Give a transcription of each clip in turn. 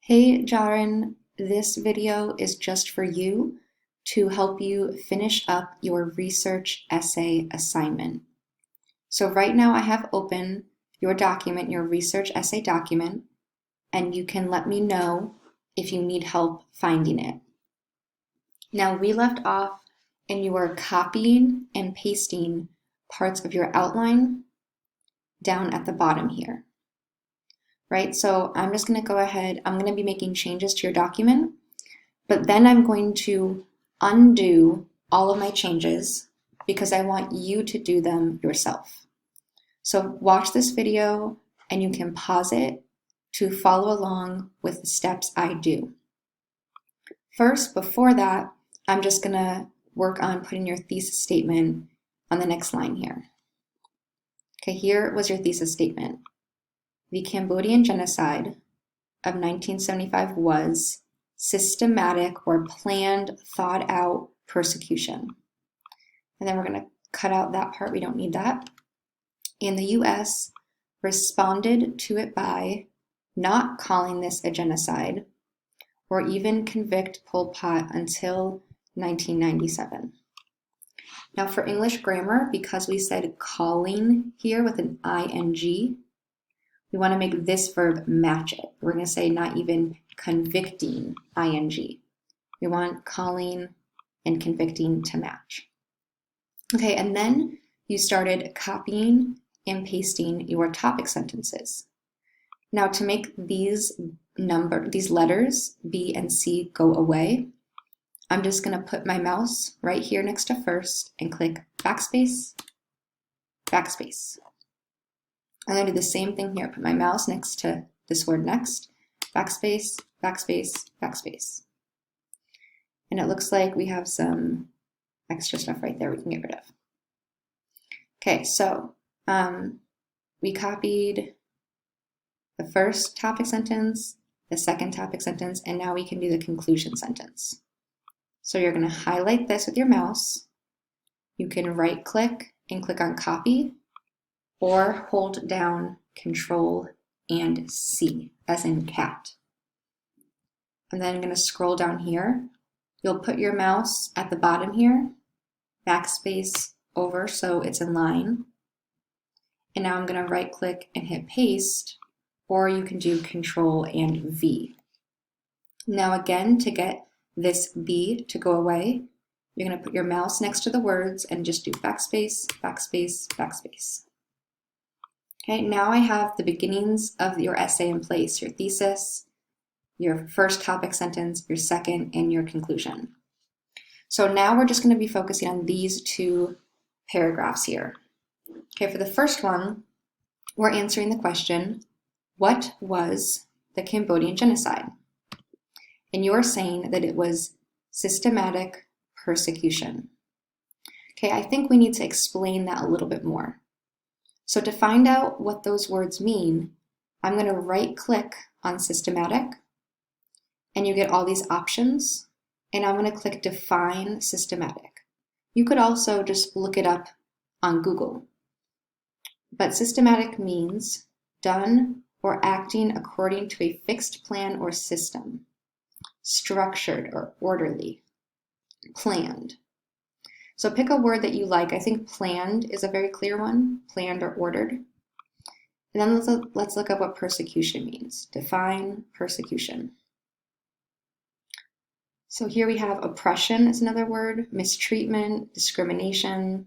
Hey Jarin, this video is just for you to help you finish up your research essay assignment. So right now I have open your document, your research essay document, and you can let me know if you need help finding it. Now we left off and you were copying and pasting parts of your outline down at the bottom here. Right? So I'm just going to go ahead, I'm going to be making changes to your document, but then I'm going to undo all of my changes because I want you to do them yourself. So watch this video and you can pause it to follow along with the steps I do. First, before that, I'm just going to work on putting your thesis statement on the next line here. Okay, here was your thesis statement. The Cambodian genocide of 1975 was systematic or planned, thought out persecution. And then we're going to cut out that part, we don't need that. And the US responded to it by not calling this a genocide or even convict Pol Pot until 1997. Now for English grammar, because we said calling here with an ing, we want to make this verb match it. We're going to say not even convicting, ing. We want calling and convicting to match. Okay, and then you started copying and pasting your topic sentences. Now to make these letters, B and C, go away, I'm just going to put my mouse right here next to first and click backspace, backspace. I'm going to do the same thing here. Put my mouse next to this word next, backspace, backspace, backspace. And it looks like we have some extra stuff right there we can get rid of. Okay, so we copied the first topic sentence, the second topic sentence, and now we can do the conclusion sentence. So you're going to highlight this with your mouse. You can right click and click on copy, or hold down Control and C, as in cat. And then I'm going to scroll down here. You'll put your mouse at the bottom here, backspace over so it's in line. And now I'm going to right click and hit paste, or you can do Control and V. Now again, to get this B to go away, you're going to put your mouse next to the words and just do backspace, backspace, backspace. Okay, now I have the beginnings of your essay in place, your thesis, your first topic sentence, your second, and your conclusion. So now we're just going to be focusing on these two paragraphs here. Okay, for the first one, we're answering the question, what was the Cambodian genocide? And you're saying that it was systematic persecution. Okay, I think we need to explain that a little bit more. So to find out what those words mean, I'm going to right click on systematic, and you get all these options, and I'm going to click define systematic. You could also just look it up on Google. But systematic means done or acting according to a fixed plan or system, structured or orderly, planned. So pick a word that you like. I think planned is a very clear one, planned or ordered. And then let's look up what persecution means. Define persecution. So here we have oppression is another word, mistreatment, discrimination.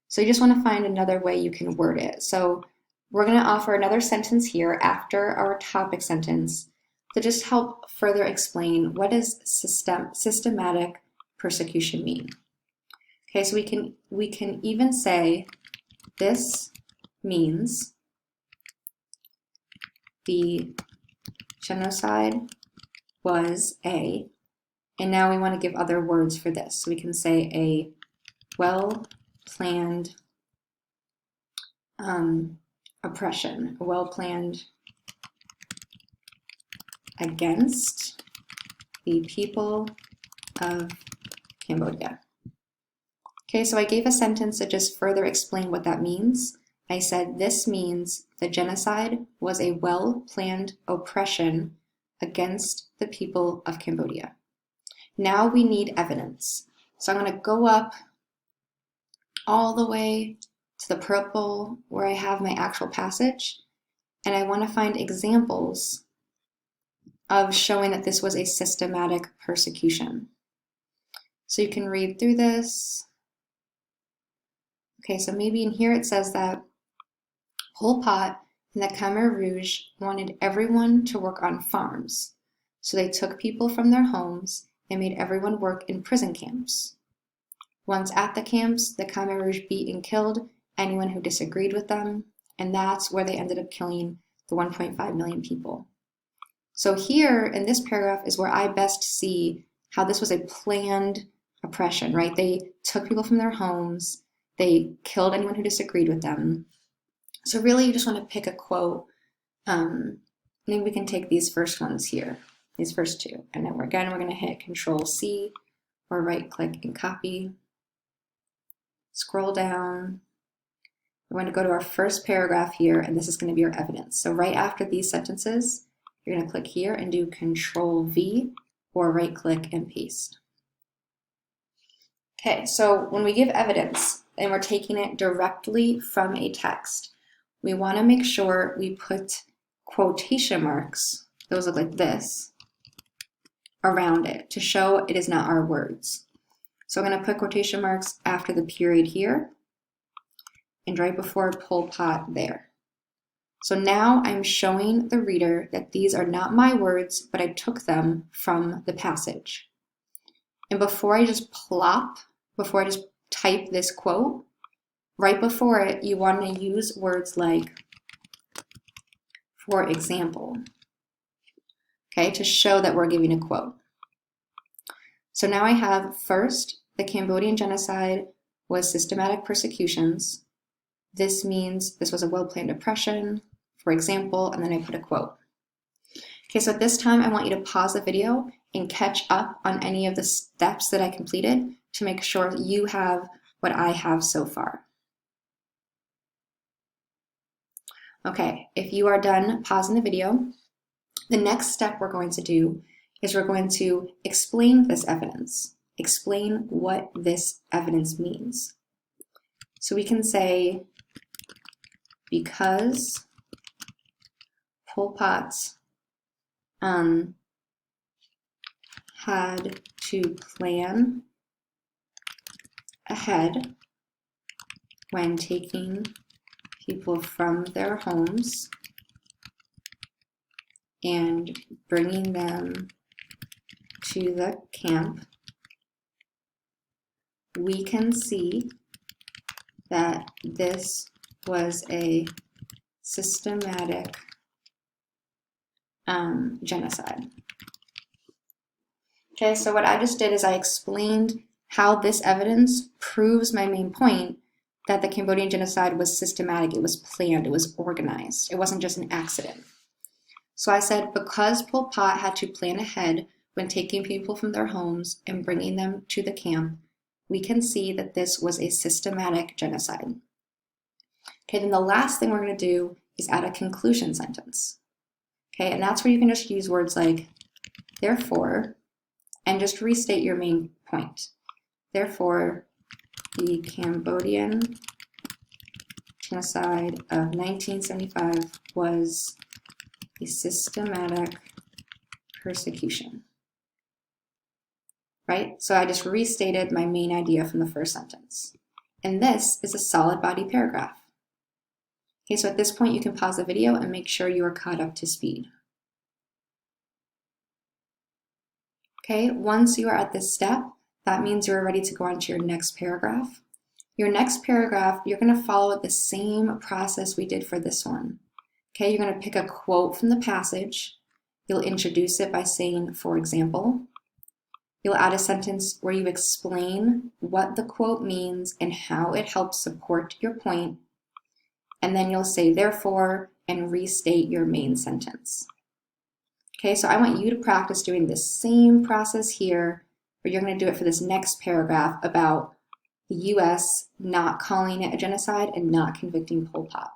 So you just want to find another way you can word it. So we're going to offer another sentence here after our topic sentence to just help further explain what does systematic persecution mean. Okay, so we can even say this means the genocide was a, and now we want to give other words for this. So we can say a well-planned oppression, a well-planned against the people of Cambodia. Okay, so I gave a sentence to just further explain what that means. I said this means the genocide was a well-planned oppression against the people of Cambodia. Now we need evidence. So I'm going to go up all the way to the purple where I have my actual passage, and I want to find examples of showing that this was a systematic persecution. So you can read through this. Okay, so maybe in here it says that Pol Pot and the Khmer Rouge wanted everyone to work on farms. So they took people from their homes and made everyone work in prison camps. Once at the camps, the Khmer Rouge beat and killed anyone who disagreed with them, and that's where they ended up killing the 1.5 million people. So here in this paragraph is where I best see how this was a planned oppression, right? They took people from their homes, they killed anyone who disagreed with them. So really you just want to pick a quote. Maybe we can take these first ones here, these first two. And then we're going to hit Control-C or right-click and copy. Scroll down. We're going to go to our first paragraph here, and this is going to be our evidence. So right after these sentences, you're going to click here and do Control-V or right-click and paste. Okay, so when we give evidence and we're taking it directly from a text, we want to make sure we put quotation marks, those look like this, around it to show it is not our words. So I'm going to put quotation marks after the period here and right before Pol Pot there. So now I'm showing the reader that these are not my words, but I took them from the passage. And before I just type this quote, right before it, you want to use words like, for example, okay, to show that we're giving a quote. So now I have first, the Cambodian genocide was systematic persecutions. This means this was a well-planned oppression, for example, and then I put a quote. Okay, so at this time, I want you to pause the video and catch up on any of the steps that I completed to make sure you have what I have so far. Okay, if you are done pausing the video, the next step we're going to do is we're going to explain this evidence, explain what this evidence means. So we can say, because Pol Pot had to plan ahead when taking people from their homes and bringing them to the camp, we can see that this was a systematic genocide. Okay, so what I just did is I explained how this evidence proves my main point that the Cambodian genocide was systematic, it was planned, it was organized, it wasn't just an accident. So I said, because Pol Pot had to plan ahead when taking people from their homes and bringing them to the camp, we can see that this was a systematic genocide. Okay, then the last thing we're going to do is add a conclusion sentence. Okay, and that's where you can just use words like therefore and just restate your main point. Therefore, the Cambodian genocide of 1975 was a systematic persecution. Right? So I just restated my main idea from the first sentence. And this is a solid body paragraph. Okay, so at this point you can pause the video and make sure you are caught up to speed. Okay, once you are at this step, that means you're ready to go on to your next paragraph. Your next paragraph, you're going to follow the same process we did for this one. Okay, you're going to pick a quote from the passage. You'll introduce it by saying, for example. You'll add a sentence where you explain what the quote means and how it helps support your point. And then you'll say, therefore, and restate your main sentence. Okay, so I want you to practice doing the same process here, but you're going to do it for this next paragraph about the US not calling it a genocide and not convicting Pol Pot.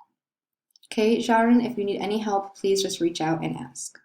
Okay, Jarin, if you need any help, please just reach out and ask.